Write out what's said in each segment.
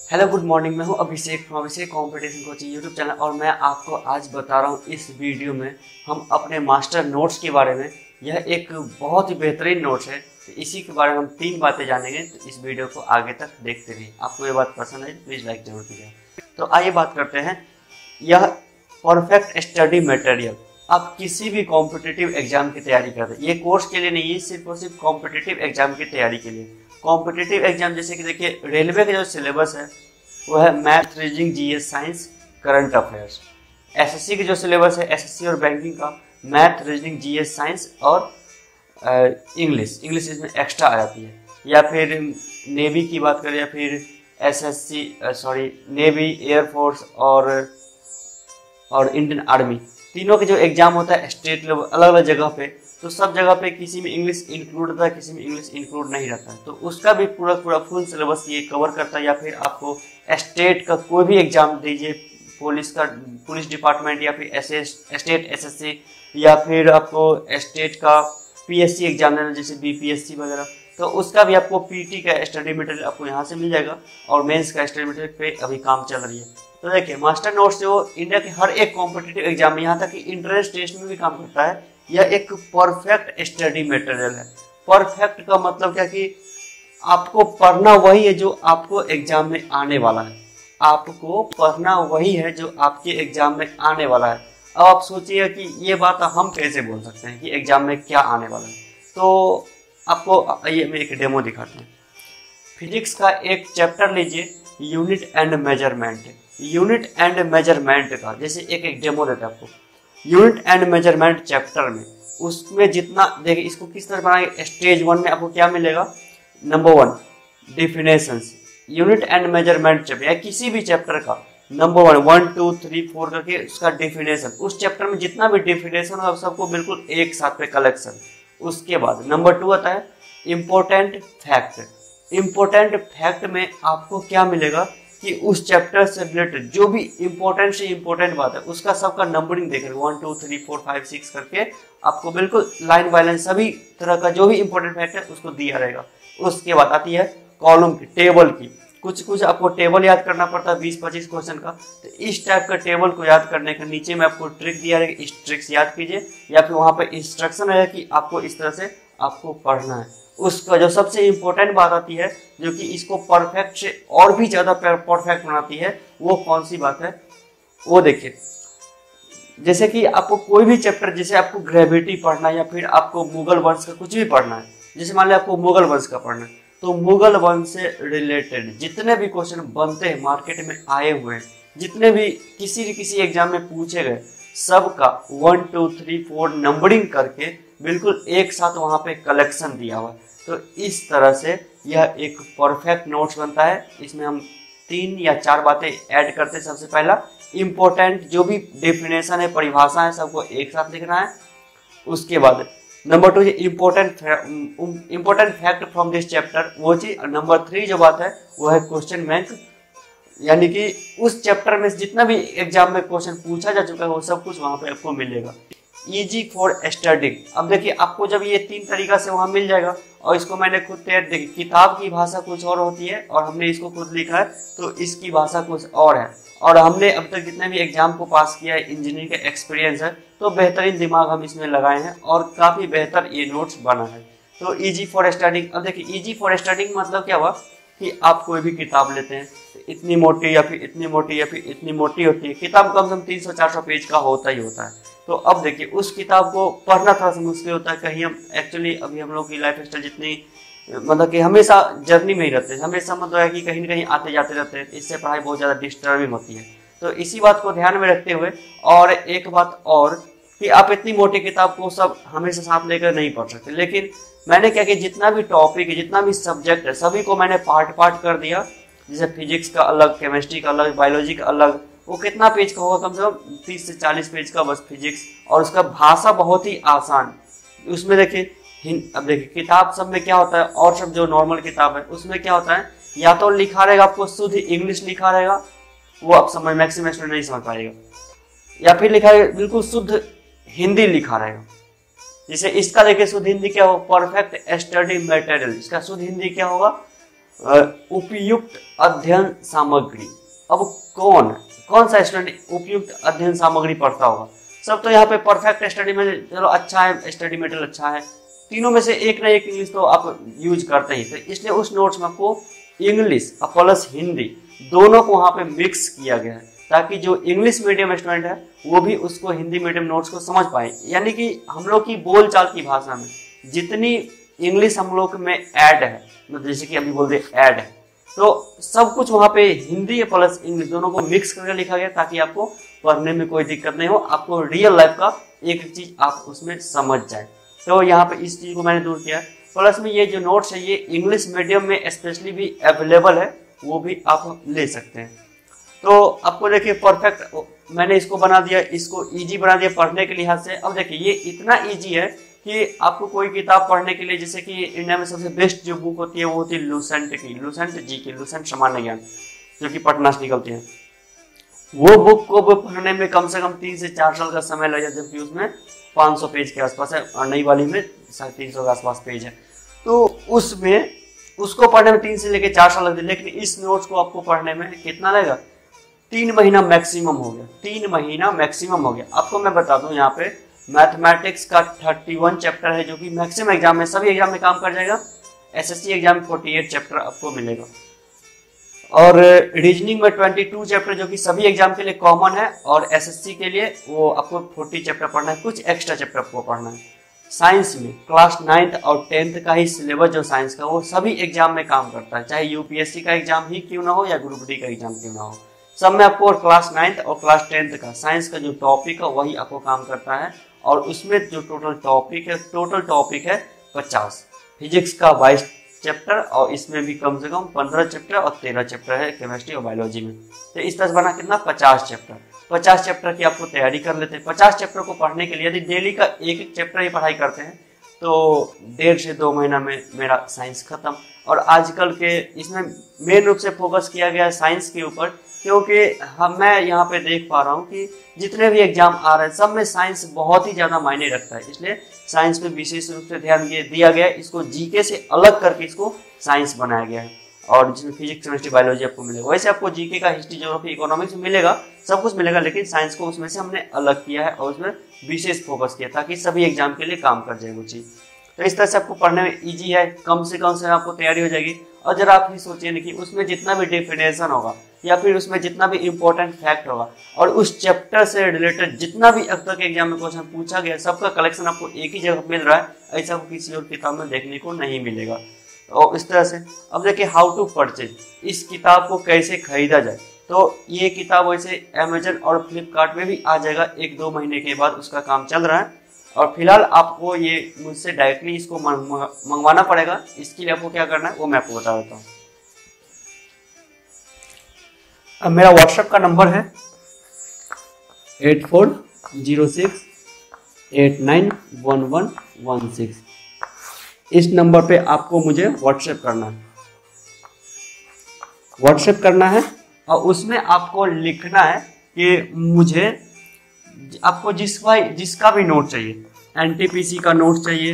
Hello good morning. मैं हूं Abhishek from Abhishek competition coaching YouTube channel और मैं आपको आज बता रहा हूं इस वीडियो में हम अपने मास्टर नोट्स के बारे में। यह एक बहुत ही बेहतरीन नोट्स है, तो इसी के बारे में हम 3 बातें जानेंगे। तो इस वीडियो को आगे तक देखते रहिए। आपको ये बात पसंद है प्लीज़ लाइक जरूर कीजिए। तो आइए बात करते हैं। यह परफेक्ट स्टडी मटेरियल आप किसी भी कॉम्पिटिटिव एग्जाम की तैयारी करते हैं। ये कोर्स के लिए नहीं है, सिर्फ और सिर्फ कॉम्पिटिटिव एग्जाम की तैयारी के लिए। कॉम्पिटिटिव एग्जाम जैसे कि देखिए, रेलवे का जो सिलेबस है वो है math, reasoning, GS, science, current affairs. SSC के जो सिलेबस है, एसएससी और बैंकिंग का मैथ, रीजनिंग, जीएस, साइंस और इंग्लिश इसमें एक्स्ट्रा आ जाती है। या फिर नेवी की बात करें या फिर नेवी, एयरफोर्स और इंडियन आर्मी, तीनों के जो एग्जाम होता है स्टेट लेवल अलग अलग जगह पे, तो सब जगह पे किसी में इंग्लिश इंक्लूड रहता है, किसी में इंग्लिश इंक्लूड नहीं रहता है। तो उसका भी पूरा फुल सिलेबस ये कवर करता है। या फिर आपको स्टेट का कोई भी एग्जाम दीजिए, पुलिस डिपार्टमेंट या फिर स्टेट एसएससी, या फिर आपको स्टेट का पीएससी एग्जाम देना जैसे बीपीएससी वगैरह, तो उसका भी आपको पीटी का स्टडी मटेरियल आपको यहाँ से मिल जाएगा। और मेंस का स्टडी मटेरियल पे अभी काम चल रही है। तो देखिए, मास्टर नोट्स जो इंडिया के हर एक कॉम्पिटिटिव एग्जाम में, यहाँ तक कि इंट्रेंस टेस्ट में भी काम करता है। यह एक परफेक्ट स्टडी मटेरियल है। परफेक्ट का मतलब क्या कि आपको पढ़ना वही है जो आपको एग्जाम में आने वाला है। आपको पढ़ना वही है जो आपके एग्जाम में आने वाला है। अब आप सोचिए कि ये बात हम कैसे बोल सकते हैं कि एग्जाम में क्या आने वाला है। तो आपको ये मैं एक डेमो दिखाते हैं। फिजिक्स का एक चैप्टर लीजिए, unit and measurement. Unit and measurement का जैसे एक डेमो देते हैं आपको। यूनिट एंड मेजरमेंट चैप्टर में उसमें जितना देखिए, इसको किस तरह बनाएंगे। स्टेज 1 में आपको क्या मिलेगा? Number 1 definitions. Unit and measurement chapter या किसी भी चैप्टर का नंबर 1 2 3 4 करके उसका डिफिनेशन, उस चैप्टर में जितना भी डिफिनेशन हो सबको बिल्कुल एक साथ पे कलेक्शन। उसके बाद नंबर 2 आता है इम्पोर्टेंट फैक्ट। इम्पोर्टेंट फैक्ट में आपको क्या मिलेगा कि उस चैप्टर से रिलेटेड जो भी इम्पोर्टेंट से इम्पोर्टेंट बात है उसका सबका नंबरिंग देखेंगे 1 2 3 4 5 6 करके आपको बिल्कुल लाइन बाय लाइन सभी तरह का जो भी इम्पोर्टेंट फैक्ट है उसको दिया रहेगा। उसके बाद आती है कॉलम की, टेबल की। कुछ आपको टेबल याद करना पड़ता है 20-25 क्वेश्चन का। तो इस टाइप का टेबल को याद करने का नीचे में आपको ट्रिक दिया रहेगा, इस ट्रिक से याद कीजिए। या फिर वहाँ पे इंस्ट्रक्शन है कि आपको इस तरह से आपको पढ़ना है। उसका जो सबसे इम्पोर्टेंट बात आती है जो कि इसको परफेक्ट से और भी ज़्यादा परफेक्ट बनाती है, वो कौन सी बात है वो देखिए। जैसे कि आपको कोई भी चैप्टर, जैसे आपको ग्रेविटी पढ़ना है या फिर आपको मुगल वंश का कुछ भी पढ़ना है, जैसे मान लिया आपको मुगल वंश का पढ़ना है, तो मुगल वंश से रिलेटेड जितने भी क्वेश्चन बनते हैं, मार्केट में आए हुए हैं, जितने भी किसी एग्जाम में पूछे गए, सबका 1 2 3 4 नंबरिंग करके बिल्कुल एक साथ वहाँ पे कलेक्शन दिया हुआ है। तो इस तरह से यह एक परफेक्ट नोट्स बनता है। इसमें हम 3 या 4 बातें ऐड करते हैं। सबसे पहला इम्पोर्टेंट जो भी डेफिनेशन है, परिभाषा है, सबको एक साथ लिखना है। उसके बाद number 2 important fact from this chapter, वो चीज। नंबर 3 जो बात है वो है क्वेश्चन बैंक, यानी कि उस चैप्टर में जितना भी एग्जाम में क्वेश्चन पूछा जा चुका है वो सब कुछ वहां पे आपको मिलेगा। Easy for study. अब देखिए, आपको जब ये 3 तरीका से वहां मिल जाएगा, और इसको मैंने खुद तैयार, देखिए किताब की भाषा कुछ और होती है और हमने इसको खुद लिखा है तो इसकी भाषा कुछ और है। और हमने अब तक जितने भी एग्जाम को पास किया है, इंजीनियरिंग का एक्सपीरियंस है, तो बेहतरीन दिमाग हम इसमें लगाए हैं और काफी बेहतर ये नोट्स बना है। तो इजी फॉर स्टडिंग। अब देखिए, इजी फॉर स्टडिंग मतलब क्या हुआ कि आप कोई भी किताब लेते हैं, इतनी मोटी या फिर इतनी मोटी या फिर इतनी मोटी होती है किताब, कम से कम 300-400 पेज का होता ही होता है। तो अब देखिए, उस किताब को पढ़ना थोड़ा सा मुश्किल होता है। कहीं हम एक्चुअली अभी हम लोग की लाइफ स्टाइल जितनी, मतलब कि हमेशा जर्नी में ही रहते हैं, हमेशा मतलब है कि कहीं ना कहीं आते जाते रहते हैं, इससे पढ़ाई बहुत ज़्यादा डिस्टर्बिंग होती है। तो इसी बात को ध्यान में रखते हुए, और एक बात और कि आप इतनी मोटी किताब को सब हमेशा साथ लेकर नहीं पढ़ सकते। लेकिन मैंने क्या कि जितना भी टॉपिक है, जितना भी सब्जेक्ट है, सभी को मैंने पार्ट कर दिया। जैसे फिजिक्स का अलग, केमिस्ट्री का अलग, बायोलॉजी का अलग। वो कितना पेज का होगा? कम से कम 30 से 40 पेज का बस फिजिक्स। और उसका भाषा बहुत ही आसान। उसमें देखिए, अब देखिए किताब सब में क्या होता है, और सब जो नॉर्मल किताब है उसमें क्या होता है, या तो लिखा रहेगा आपको शुद्ध इंग्लिश लिखा रहेगा, वो आप समझ मैक्सिमम स्टूडेंट नहीं समझ पाएगा, या फिर लिखा है बिल्कुल शुद्ध हिंदी लिखा रहेगा। जैसे इसका देखिए शुद्ध हिंदी क्या होगा, परफेक्ट स्टडी मटेरियल। इसका शुद्ध हिंदी क्या होगा, उपयुक्त अध्ययन सामग्री। अब कौन सा स्टूडेंट उपयुक्त अध्ययन सामग्री पढ़ता होगा? सब तो यहाँ पे परफेक्ट स्टडी में चलो अच्छा है, स्टडी मटेरियल अच्छा है, तीनों में से एक ना एक इंग्लिश तो आप यूज करते ही। तो इसलिए उस नोट्स में आपको इंग्लिश प्लस हिंदी दोनों को वहाँ पे मिक्स किया गया है, ताकि जो इंग्लिश मीडियम स्टूडेंट है वो भी उसको हिंदी मीडियम नोट्स को समझ पाए। यानी कि हम लोग की बोलचाल की भाषा में जितनी इंग्लिश हम लोग में ऐड है, जैसे कि अभी बोलते ऐड है, तो सब कुछ वहाँ पे हिंदी प्लस इंग्लिश दोनों को मिक्स करके लिखा गया, ताकि आपको पढ़ने में कोई दिक्कत नहीं हो, आपको रियल लाइफ का एक एक चीज आप उसमें समझ जाए। तो यहाँ पे इस चीज को मैंने दूर किया। प्लस में ये जो नोट्स है ये इंग्लिश मीडियम में स्पेशली भी अवेलेबल है, वो भी आप ले सकते हैं। तो आपको देखिए परफेक्ट मैंने इसको बना दिया, इसको इजी बना दिया पढ़ने के लिहाज से। अब देखिए ये इतना इजी है कि आपको कोई किताब पढ़ने के लिए, जैसे कि इंडिया में सबसे बेस्ट जो बुक होती है वो होती है लुसेंट की, लुसेंट जी की, लुसेंट सामान्य ज्ञान, जो कि पटना से निकलती है। वो बुक को पढ़ने में कम से कम 3 से 4 साल का समय लग जाता है, जबकि उसमें 500 पेज के आसपास है और नई वाली में 350 के आसपास पेज है। तो उसमें उसको पढ़ने में 3 से लेकर 4 साल लगते हैं, लेकिन इस नोट्स को आपको पढ़ने में कितना लगेगा? 3 महीना मैक्सिमम हो गया, 3 महीना मैक्सिमम हो गया। आपको मैं बता दूं यहाँ पे मैथमेटिक्स का 31 चैप्टर है, जो कि मैक्सिमम एग्जाम में सभी एग्जाम में काम कर जाएगा। एसएससी एग्जाम में 48 चैप्टर आपको मिलेगा, और रीजनिंग में 22 चैप्टर जो कि सभी एग्जाम के लिए कॉमन है, और एसएससी के लिए वो आपको 40 चैप्टर पढ़ना है, कुछ एक्स्ट्रा चैप्टर आपको पढ़ना है। साइंस में क्लास 9th और 10th का ही सिलेबस जो साइंस का वो सभी एग्जाम में काम करता है, चाहे यूपीएससी का एग्जाम ही क्यों ना हो या ग्रुप डी का एग्जाम क्यों ना हो, सब में आपको क्लास 9th और क्लास 10th का साइंस का जो टॉपिक है वही आपको काम करता है। और उसमें जो टोटल टॉपिक है 50। फिजिक्स का 22 चैप्टर, और इसमें भी कम से कम 15 चैप्टर और 13 चैप्टर है केमिस्ट्री और बायोलॉजी में। तो इस तरह से बना कितना 50 चैप्टर। 50 चैप्टर की आपको तैयारी कर लेते हैं। 50 चैप्टर को पढ़ने के लिए यदि डेली का एक एक चैप्टर ही पढ़ाई करते हैं तो 1.5 से 2 महीना में मेरा साइंस खत्म। और आजकल के इसमें मेन रूप से फोकस किया गया है साइंस के ऊपर, क्योंकि मैं यहाँ पे देख पा रहा हूँ कि जितने भी एग्जाम आ रहे हैं सब में साइंस बहुत ही ज़्यादा मायने रखता है, इसलिए साइंस पे विशेष रूप से ध्यान दिया गया है। इसको जीके से अलग करके इसको साइंस बनाया गया है, और जिसमें फिजिक्स केमिस्ट्री बायोलॉजी आपको मिलेगा। वैसे आपको जीके का हिस्ट्री ज्योग्राफी इकोनॉमिक्स मिलेगा, सब कुछ मिलेगा, लेकिन साइंस को उसमें से हमने अलग किया है और उसमें विशेष फोकस किया ताकि सभी एग्जाम के लिए काम कर जाए वो चीज़। तो इस तरह से आपको पढ़ने में ईजी है, कम से कम से आपको तैयारी हो जाएगी। और जरा आप ही सोचिए ना कि उसमें जितना भी डेफिनेशन होगा या फिर उसमें जितना भी इम्पोर्टेंट फैक्ट होगा और उस चैप्टर से रिलेटेड जितना भी अब तक एग्जाम में क्वेश्चन पूछा गया, सबका कलेक्शन आपको एक ही जगह मिल रहा है, ऐसा आपको किसी और किताब में देखने को नहीं मिलेगा। और इस तरह से अब देखिए हाउ टू परचेज, इस किताब को कैसे खरीदा जाए। तो ये किताब वैसे अमेजन और फ्लिपकार्ट में भी आ जाएगा, 1-2 महीने के बाद उसका काम चल रहा है। और फिलहाल आपको ये मुझसे डायरेक्टली इसको मंगवाना पड़ेगा। इसके लिए आपको क्या करना है वो मैं आपको बता देता हूँ। अब मेरा व्हाट्सएप का नंबर है 8406891116। इस नंबर पे आपको मुझे व्हाट्सएप करना है और उसमें आपको लिखना है कि मुझे आपको जिसका भी नोट चाहिए, एनटीपीसी का नोट चाहिए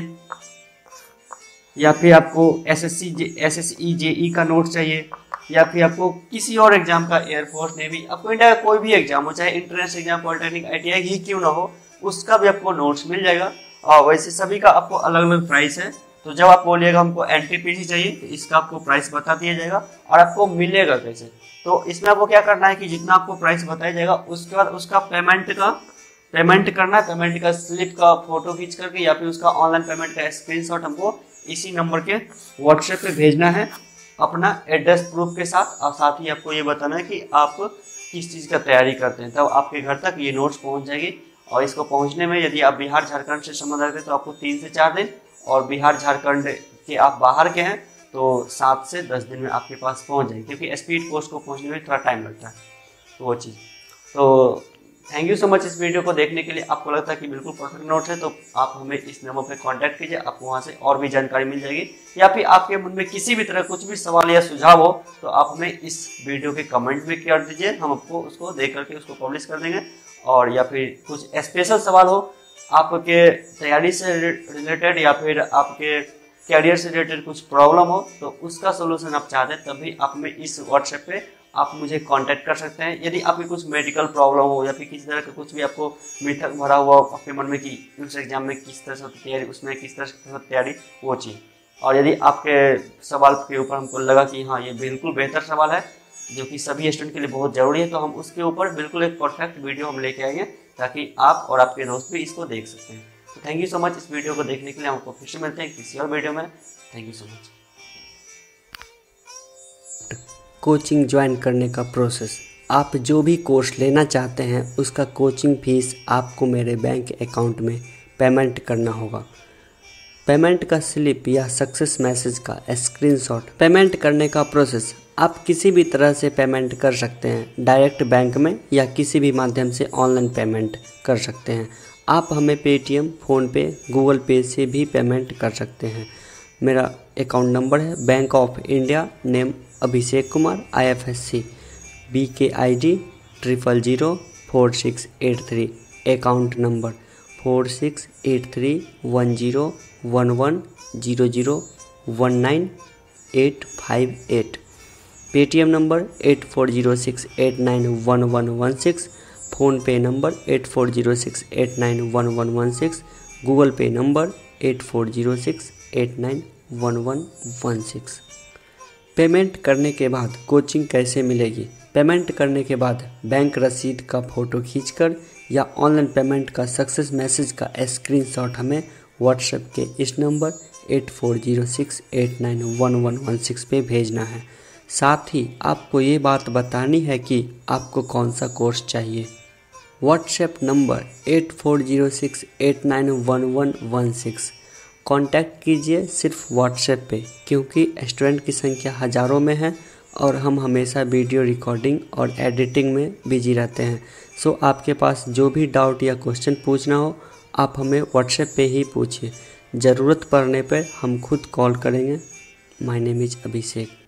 या फिर आपको एसएसई जेई का नोट चाहिए या फिर आपको किसी और एग्जाम का, एयरफोर्स नेवी, आपको इंडिया का कोई भी एग्जाम हो, चाहे इंट्रेंस एग्जाम, पॉलिटेक्निक, आईटीआई ही क्यों ना हो, उसका भी आपको नोट्स मिल जाएगा। और वैसे सभी का आपको अलग अलग प्राइस है। तो जब आप बोलिएगा हमको एनटीपीसी चाहिए तो इसका आपको प्राइस बता दिया जाएगा और आपको मिलेगा कैसे। तो इसमें आपको क्या करना है कि जितना आपको प्राइस बताया जाएगा उसके बाद उसका पेमेंट करना है। पेमेंट का स्लिप का फोटो खींच करके या फिर उसका ऑनलाइन पेमेंट का स्क्रीनशॉट हमको इसी नंबर के व्हाट्सएप पे भेजना है अपना एड्रेस प्रूफ के साथ। और साथ ही आपको ये बताना है कि आप किस चीज़ का तैयारी करते हैं, तब आपके घर तक ये नोट्स पहुंच जाएगी। और इसको पहुंचने में यदि आप बिहार झारखंड से संबंध रखते हैं तो आपको 3 से 4 दिन, और बिहार झारखंड के आप बाहर के हैं तो 7 से 10 दिन में आपके पास पहुंच जाएगी, क्योंकि स्पीड पोस्ट को पहुंचने में थोड़ा टाइम लगता है। तो वो चीज़। तो थैंक यू सो मच इस वीडियो को देखने के लिए। आपको लगता है कि बिल्कुल परफेक्ट नोट्स है तो आप हमें इस नंबर पे कांटेक्ट कीजिए, आपको वहाँ से और भी जानकारी मिल जाएगी। या फिर आपके मन में किसी भी तरह कुछ भी सवाल या सुझाव हो तो आप हमें इस वीडियो के कमेंट में कर दीजिए, हम आपको उसको देख करके उसको पब्लिश कर देंगे। और या फिर कुछ स्पेशल सवाल हो आपके तैयारी से रिलेटेड या फिर आपके कैरियर से रिलेटेड कुछ प्रॉब्लम हो तो उसका सोल्यूशन आप चाहते हैं तभी आप में इस व्हाट्सएप पे आप मुझे कांटेक्ट कर सकते हैं। यदि आपकी कुछ मेडिकल प्रॉब्लम हो या फिर किसी तरह का कुछ भी आपको मिथक भरा हुआ आपके मन में कि उस एग्जाम में किस तरह से तैयारी, उसमें किस तरह से तैयारी, वो चीज़। और यदि आपके सवाल के ऊपर हमको लगा कि हाँ ये बिल्कुल बेहतर सवाल है जो कि सभी स्टूडेंट के लिए बहुत ज़रूरी है, तो हम उसके ऊपर बिल्कुल एक परफेक्ट वीडियो हम लेके आएंगे ताकि आप और आपके दोस्त भी इसको देख सकते हैं। तो थैंक यू सो मच इस वीडियो को देखने के लिए। हमको फिर से मिलते हैं किसी और वीडियो में। Thank you so much. Coaching join करने का प्रोसेस, आप जो भी कोर्स लेना चाहते हैं उसका कोचिंग फीस आपको मेरे बैंक अकाउंट में पेमेंट करना होगा। पेमेंट का स्लिप या सक्सेस मैसेज का स्क्रीनशॉट। पेमेंट करने का प्रोसेस, आप किसी भी तरह से पेमेंट कर सकते हैं, डायरेक्ट बैंक में या किसी भी माध्यम से ऑनलाइन पेमेंट कर सकते हैं। आप हमें पेटीएम, फ़ोनपे, गूगल पे से भी पेमेंट कर सकते हैं। मेरा अकाउंट नंबर है bank of India, name Abhishek Kumar, IFSC BKID 0004683, account number 4683110000198858, Paytm number 8406891116, PhonePe number 8406891116, Google पे नंबर 8406891116। पेमेंट करने के बाद कोचिंग कैसे मिलेगी? पेमेंट करने के बाद बैंक रसीद का फ़ोटो खींचकर या ऑनलाइन पेमेंट का सक्सेस मैसेज का स्क्रीनशॉट हमें व्हाट्सएप के इस नंबर 8406891116 पे भेजना है। साथ ही आपको ये बात बतानी है कि आपको कौन सा कोर्स चाहिए। WhatsApp number 8406891116। कांटेक्ट कीजिए सिर्फ व्हाट्सएप पे, क्योंकि स्टूडेंट की संख्या हज़ारों में है और हम हमेशा वीडियो रिकॉर्डिंग और एडिटिंग में बिजी रहते हैं। सो आपके पास जो भी डाउट या क्वेश्चन पूछना हो आप हमें व्हाट्सएप पे ही पूछिए। ज़रूरत पड़ने पर हम खुद कॉल करेंगे। My name is Abhishek.